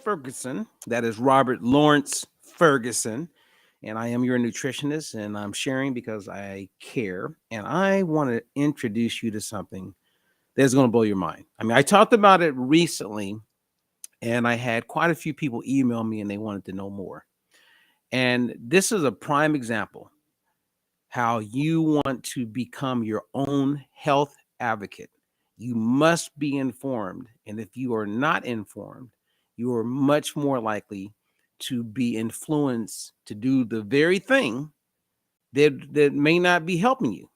Ferguson. That is Robert Lawrence Ferguson. And I am your nutritionist, and I'm sharing because I care. And I want to introduce you to something that's going to blow your mind. I mean, I talked about it recently, and I had quite a few people email me and they wanted to know more. And this is a prime example how you want to become your own health advocate. You must be informed. And if you are not informed, you are much more likely to be influenced to do the very thing that may not be helping you.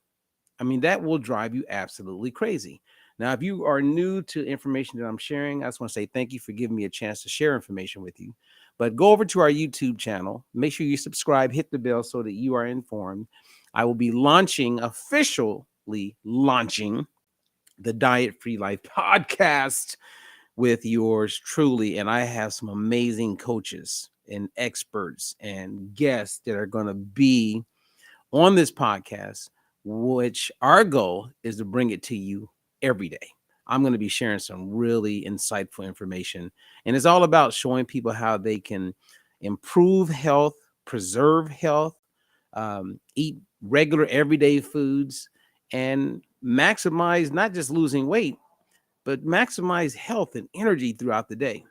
I mean, that will drive you absolutely crazy. Now, if you are new to information that I'm sharing, I just want to say thank you for giving me a chance to share information with you. But go over to our YouTube channel. Make sure you subscribe, hit the bell so that you are informed. I will be officially launching the Diet Free Life podcast with yours truly. And I have some amazing coaches and experts and guests that are going to be on this podcast, which our goal is to bring it to you every day. I'm going to be sharing some really insightful information, and it's all about showing people how they can improve health, preserve health, eat regular everyday foods, and maximize not just losing weight, but maximize health and energy throughout the day.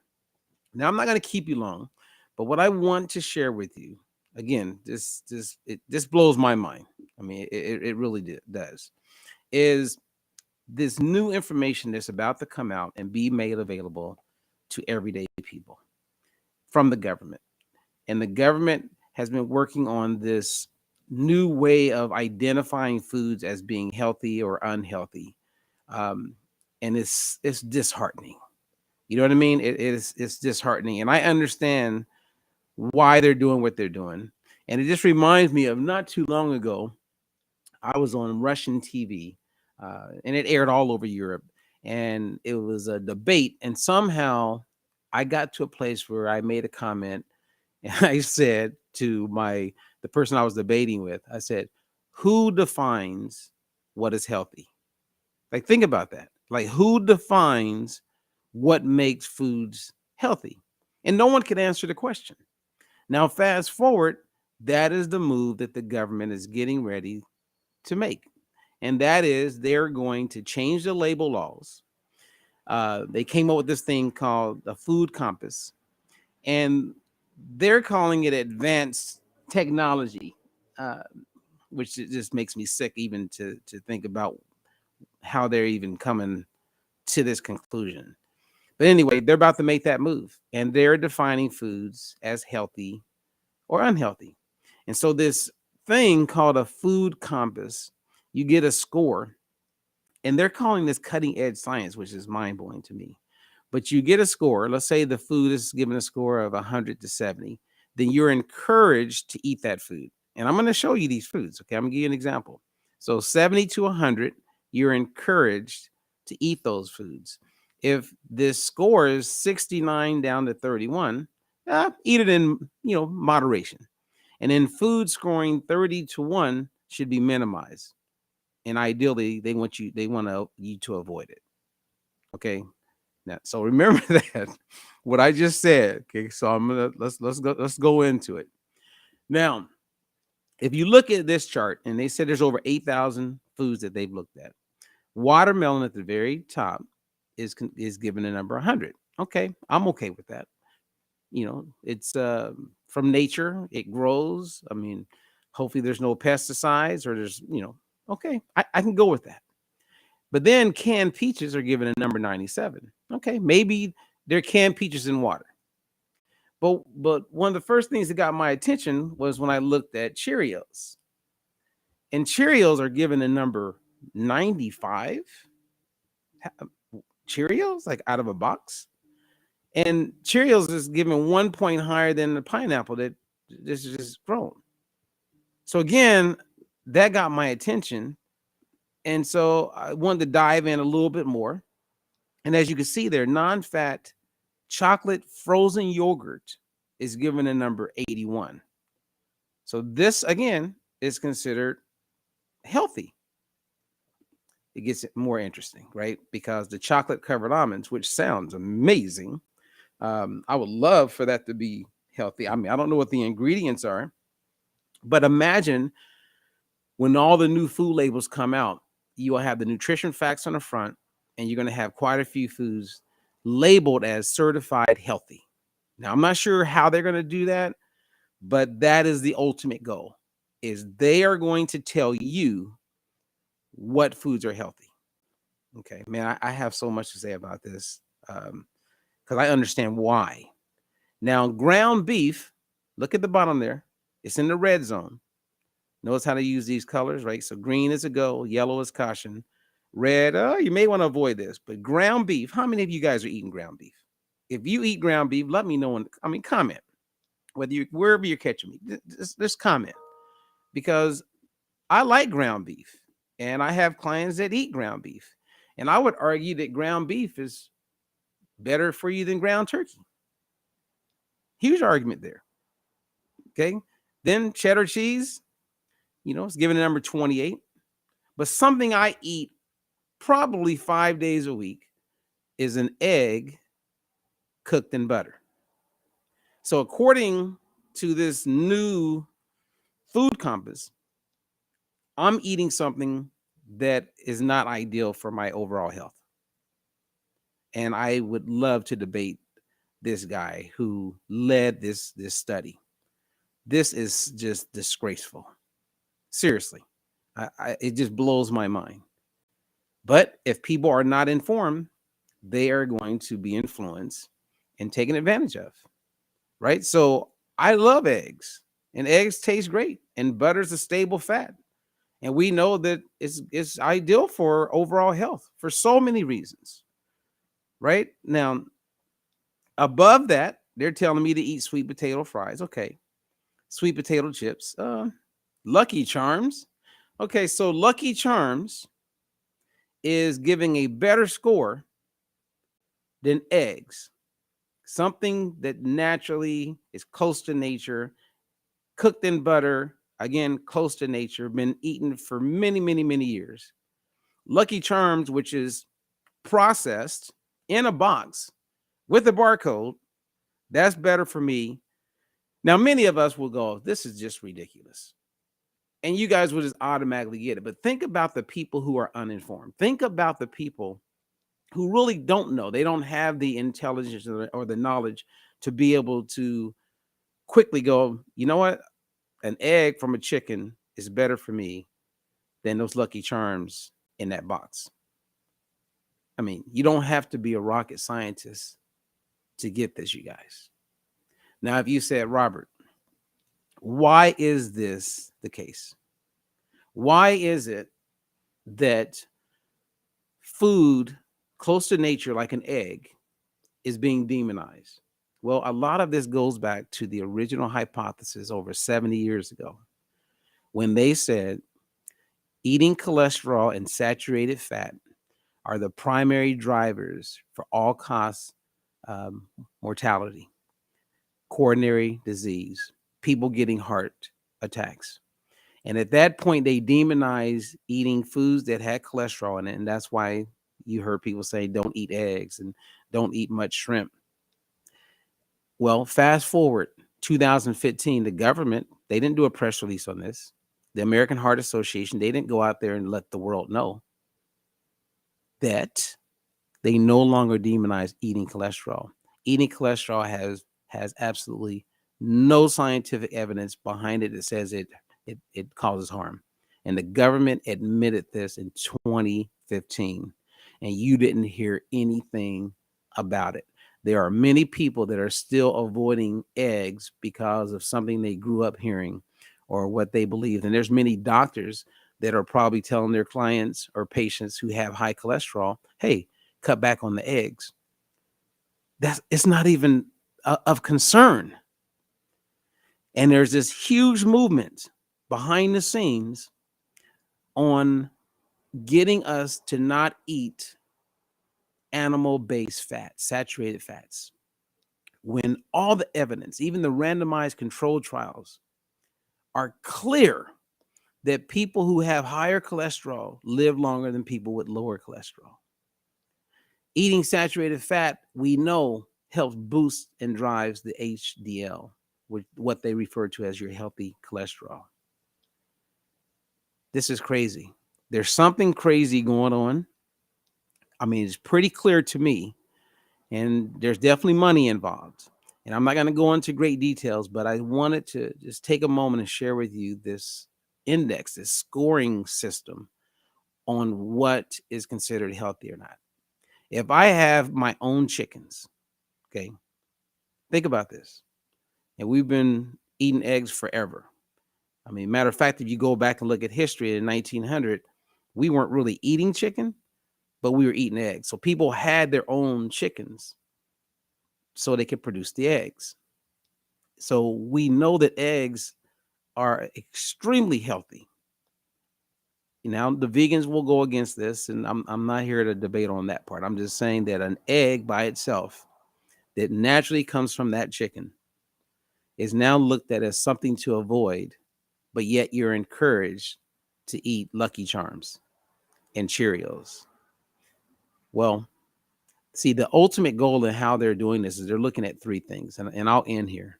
Now, I'm not going to keep you long, but what I want to share with you, again, this blows my mind. I mean, it really does. Is this new information that's about to come out and be made available to everyday people from the government? And the government has been working on this new way of identifying foods as being healthy or unhealthy, um, and it's disheartening. You know what I mean? It's disheartening, and I understand why they're doing what they're doing. And it just reminds me of not too long ago, I was on Russian TV, and it aired all over Europe, and it was a debate. And somehow, I got to a place where I made a comment, and I said to the person I was debating with, I said, "Who defines what is healthy?" Like, think about that. Like, who defines what makes foods healthy? And no one could answer the question. Now, fast forward, that is the move that the government is getting ready to make. And that is they're going to change the label laws. They came up with this thing called the food compass, and they're calling it advanced technology, uh, which just makes me sick even to think about how they're even coming to this conclusion. But anyway, they're about to make that move, and they're defining foods as healthy or unhealthy. And so this thing called a food compass, you get a score, and they're calling this cutting edge science, which is mind blowing to me. But you get a score. Let's say the food is given a score of 100 to 70. Then you're encouraged to eat that food. And I'm going to show you these foods. Okay. I'm going to give you an example. So 70 to 100, you're encouraged to eat those foods. If this score is 69 down to 31, eat it in, moderation. And then food scoring 30 to 1 should be minimized. And ideally, they want you to avoid it. Okay. Now, so remember that what I just said. Okay. So let's go into it. Now, if you look at this chart, and they said there's over 8,000 foods that they've looked at. Watermelon at the very top is given a number 100. Okay, I'm okay with that. It's from nature. It grows. I mean, hopefully there's no pesticides or okay, I can go with that. But then canned peaches are given a number 97. Okay, maybe they're canned peaches in water. But one of the first things that got my attention was when I looked at Cheerios. And Cheerios are given a number 95. Cheerios, like out of a box. And Cheerios is given 1 point higher than the pineapple that this is just grown. So again, that got my attention. And so I wanted to dive in a little bit more. And as you can see there, non-fat chocolate frozen yogurt is given a number 81. So this, again, is considered healthy. It gets more interesting, right? Because the chocolate covered almonds, which sounds amazing, I would love for that to be healthy. I mean, I don't know what the ingredients are, but imagine when all the new food labels come out, you will have the nutrition facts on the front, and you're going to have quite a few foods labeled as certified healthy. Now, I'm not sure how they're going to do that, but that is the ultimate goal, is they are going to tell you what foods are healthy. Okay, man, I have so much to say about this because I understand why. Now, ground beef, look at the bottom there. It's in the red zone. Notice how to use these colors, right? So green is a go, yellow is caution, red, you may want to avoid this. But ground beef, how many of you guys are eating ground beef? If you eat ground beef, let me know. Comment. Whether you wherever you're catching me, just comment, because I like ground beef, and I have clients that eat ground beef, and I would argue that ground beef is better for you than ground turkey. Huge argument there. Okay, then cheddar cheese, it's given a number 28, but something I eat probably 5 days a week is an egg cooked in butter. So according to this new food compass, I'm eating something that is not ideal for my overall health. And I would love to debate this guy who led this study. This is just disgraceful. Seriously. It just blows my mind. But if people are not informed, they are going to be influenced and taken advantage of. Right? So I love eggs, and eggs taste great, and butter's a stable fat. And we know that it's ideal for overall health for so many reasons. Right? Now, above that, they're telling me to eat sweet potato fries. Okay. Sweet potato chips. Lucky Charms. Okay, so Lucky Charms is giving a better score than eggs. Something that naturally is close to nature, cooked in butter, again, close to nature, been eaten for many, many, many years. Lucky Charms, which is processed in a box with a barcode, that's better for me. Now, many of us will go, this is just ridiculous. And you guys will just automatically get it. But think about the people who are uninformed. Think about the people who really don't know. They don't have the intelligence or the knowledge to be able to quickly go, you know what? An egg from a chicken is better for me than those Lucky Charms in that box. I mean, you don't have to be a rocket scientist to get this, you guys. Now, if you said, Robert, why is this the case? Why is it that food close to nature, like an egg, is being demonized? Well, a lot of this goes back to the original hypothesis over 70 years ago, when they said eating cholesterol and saturated fat are the primary drivers for all-cause mortality, coronary disease, people getting heart attacks. And at that point, they demonized eating foods that had cholesterol in it. And that's why you heard people say, don't eat eggs and don't eat much shrimp. Well, fast forward 2015, the government, they didn't do a press release on this. The American Heart Association, they didn't go out there and let the world know that they no longer demonize eating cholesterol. Eating cholesterol has absolutely no scientific evidence behind it that says it causes harm. And the government admitted this in 2015, and you didn't hear anything about it. There are many people that are still avoiding eggs because of something they grew up hearing or what they believe. And there's many doctors that are probably telling their clients or patients who have high cholesterol, hey, cut back on the eggs. It's not even of concern. And there's this huge movement behind the scenes on getting us to not eat animal-based fats, saturated fats, when all the evidence, even the randomized controlled trials, are clear that people who have higher cholesterol live longer than people with lower cholesterol. Eating saturated fat, we know, helps boost and drives the HDL, which what they refer to as your healthy cholesterol. This is crazy. There's something crazy going on. I mean, it's pretty clear to me, and there's definitely money involved. And I'm not going to go into great details, but I wanted to just take a moment and share with you this index, this scoring system on what is considered healthy or not. If I have my own chickens, okay, think about this. And we've been eating eggs forever. I mean, matter of fact, if you go back and look at history in 1900, we weren't really eating chicken, but we were eating eggs. So people had their own chickens so they could produce the eggs. So we know that eggs are extremely healthy. Now, the vegans will go against this, and I'm not here to debate on that part. I'm just saying that an egg by itself that naturally comes from that chicken is now looked at as something to avoid, but yet you're encouraged to eat Lucky Charms and Cheerios. Well, see, the ultimate goal in how they're doing this is they're looking at three things, and I'll end here.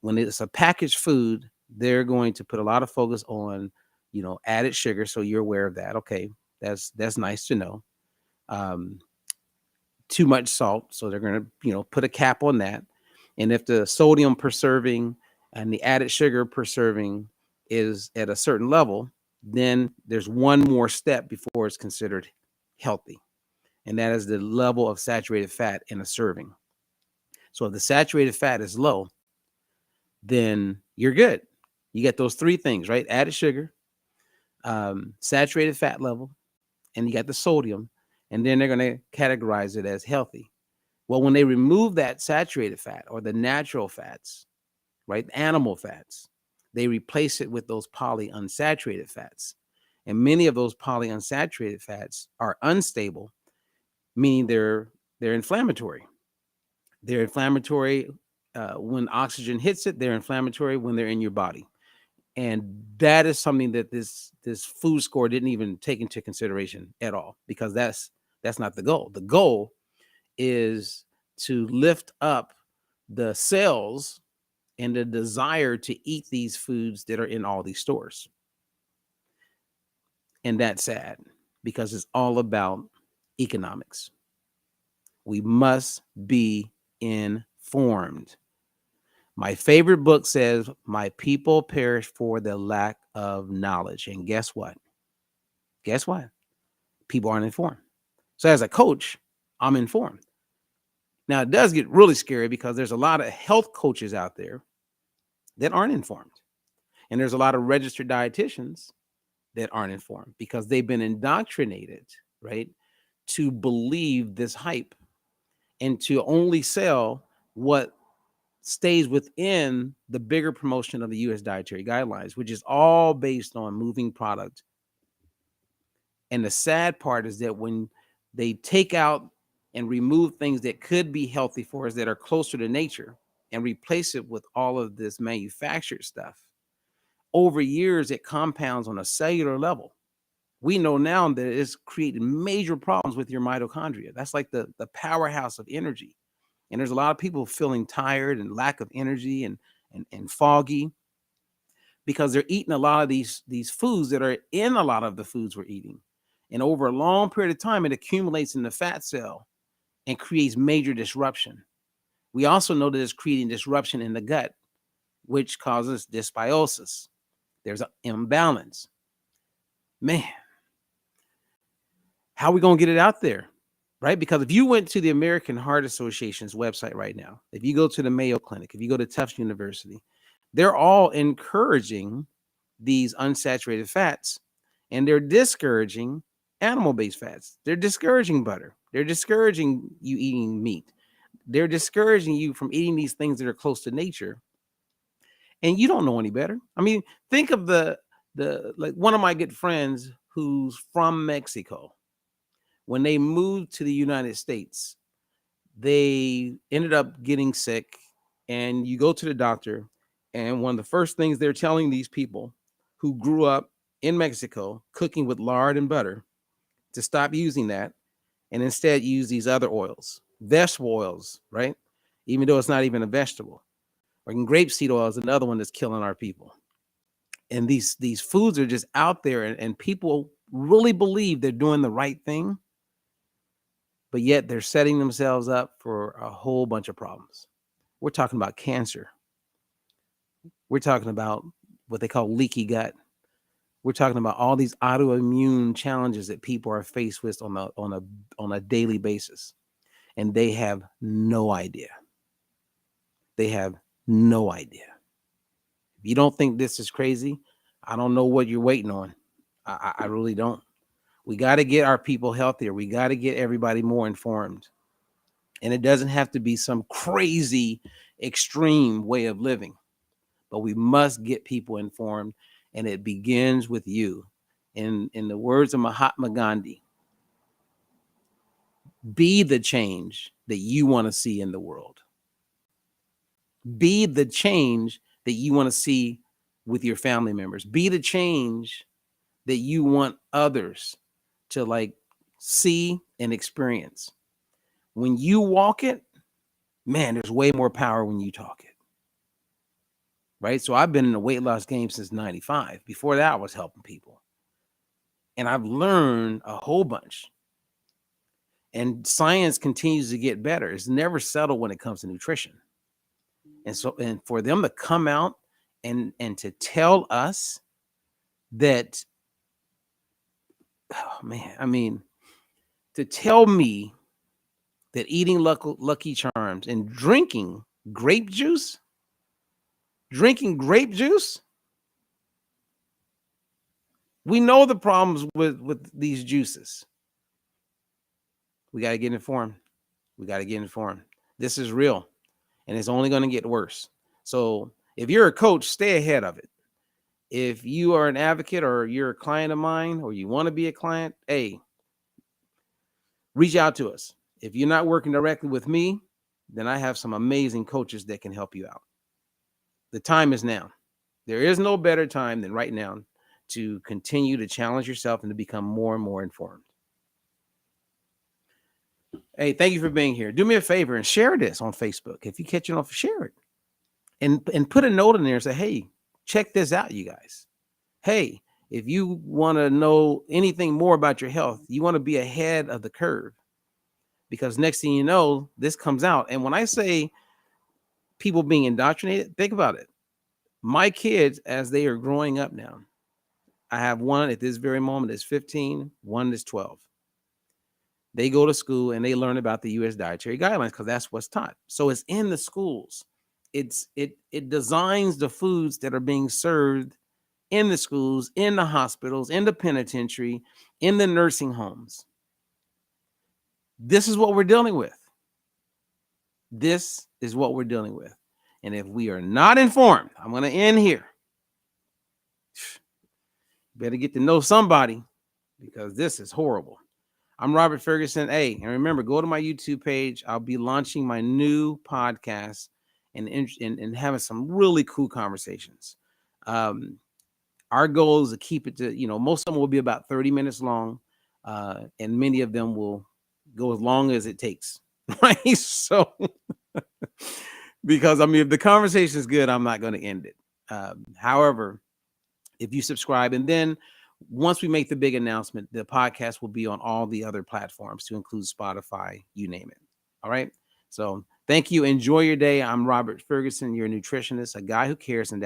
When it's a packaged food, they're going to put a lot of focus on, added sugar. So you're aware of that. Okay, that's nice to know. Too much salt, so they're going to, put a cap on that. And if the sodium per serving and the added sugar per serving is at a certain level, then there's one more step before it's considered healthy. And that is the level of saturated fat in a serving. So if the saturated fat is low, then you're good. You get those three things, right? Added sugar, saturated fat level, and you got the sodium. And then they're going to categorize it as healthy. Well, when they remove that saturated fat or the natural fats, right, animal fats, they replace it with those polyunsaturated fats. And many of those polyunsaturated fats are unstable, meaning they're inflammatory. They're inflammatory when oxygen hits it. They're inflammatory when they're in your body. And that is something that this food score didn't even take into consideration at all, because that's not the goal. The goal is to lift up the cells and the desire to eat these foods that are in all these stores. And that's sad, because it's all about economics. We must be informed. My favorite book says, "My people perish for the lack of knowledge." And guess what? Guess what? People aren't informed. So as a coach, I'm informed. Now, it does get really scary because there's a lot of health coaches out there that aren't informed. And there's a lot of registered dietitians that aren't informed because they've been indoctrinated, right, to believe this hype and to only sell what stays within the bigger promotion of the U.S. dietary guidelines, which is all based on moving product. And the sad part is that when they take out and remove things that could be healthy for us, that are closer to nature, and replace it with all of this manufactured stuff, over years it compounds on a cellular level. We know now that it's creating major problems with your mitochondria. That's like the powerhouse of energy. And there's a lot of people feeling tired and lack of energy and foggy because they're eating a lot of these foods that are in a lot of the foods we're eating. And over a long period of time, it accumulates in the fat cell and creates major disruption. We also know that it's creating disruption in the gut, which causes dysbiosis. There's an imbalance. Man, how are we going to get it out there? Right? Because if you went to the American Heart Association's website right now, if you go to the Mayo Clinic, if you go to Tufts University, they're all encouraging these unsaturated fats, and they're discouraging animal-based fats. They're discouraging butter. They're discouraging you eating meat. They're discouraging you from eating these things that are close to nature. And you don't know any better. I mean, think of the like one of my good friends who's from Mexico. When they moved to the United States, they ended up getting sick, and you go to the doctor, and one of the first things they're telling these people who grew up in Mexico cooking with lard and butter to stop using that and instead use these other oils, vegetable oils, right? Even though it's not even a vegetable. Or grapeseed oil is another one that's killing our people. And these foods are just out there, and people really believe they're doing the right thing, but yet they're setting themselves up for a whole bunch of problems. We're talking about cancer. We're talking about what they call leaky gut. We're talking about all these autoimmune challenges that people are faced with on a daily basis, and they have no idea. They have no idea. If you don't think this is crazy, I don't know what you're waiting on. I really don't. We got to get our people healthier. We got to get everybody more informed. And it doesn't have to be some crazy, extreme way of living, but we must get people informed. And it begins with you. In the words of Mahatma Gandhi, be the change that you want to see in the world. Be the change that you want to see with your family members. Be the change that you want others to like see and experience. When you walk it, man, there's way more power when you talk it. Right? So I've been in the weight loss game since 95. Before that, I was helping people. And I've learned a whole bunch. And science continues to get better. It's never settled when it comes to nutrition. And so, and for them to come out and to tell us that, oh man, I mean, to tell me that eating Lucky Charms and drinking grape juice, we know the problems with these juices. We got to get informed. This is real, and it's only going to get worse. So if you're a coach, stay ahead of it. If you are an advocate or you're a client of mine or you want to be a client, hey, reach out to us. If you're not working directly with me, then I have some amazing coaches that can help you out. The time is now. There is no better time than right now to continue to challenge yourself and to become more and more informed. Hey, thank you for being here. Do me a favor and share this on Facebook. If you catch it off, share it. And put a note in there and say, hey, check this out, you guys. Hey, if you want to know anything more about your health, you want to be ahead of the curve. Because next thing you know, this comes out. And when I say people being indoctrinated, think about it. My kids, as they are growing up now, I have one at this very moment that's 15, one that's 12. They go to school and they learn about the U.S. dietary guidelines because that's what's taught. So it's in the schools. It designs the foods that are being served in the schools, in the hospitals, in the penitentiary, in the nursing homes. This is what we're dealing with. And if we are not informed, I'm going to end here. Better get to know somebody because this is horrible. I'm Robert Ferguson. Hey, and remember, go to my YouTube page. I'll be launching my new podcast and having some really cool conversations. Our goal is to keep it to, most of them will be about 30 minutes long, and many of them will go as long as it takes. Right? So, because if the conversation is good, I'm not going to end it. However, if you subscribe, and then once we make the big announcement, the podcast will be on all the other platforms to include Spotify, you name it. All right. So thank you. Enjoy your day. I'm Robert Ferguson, your nutritionist, a guy who cares and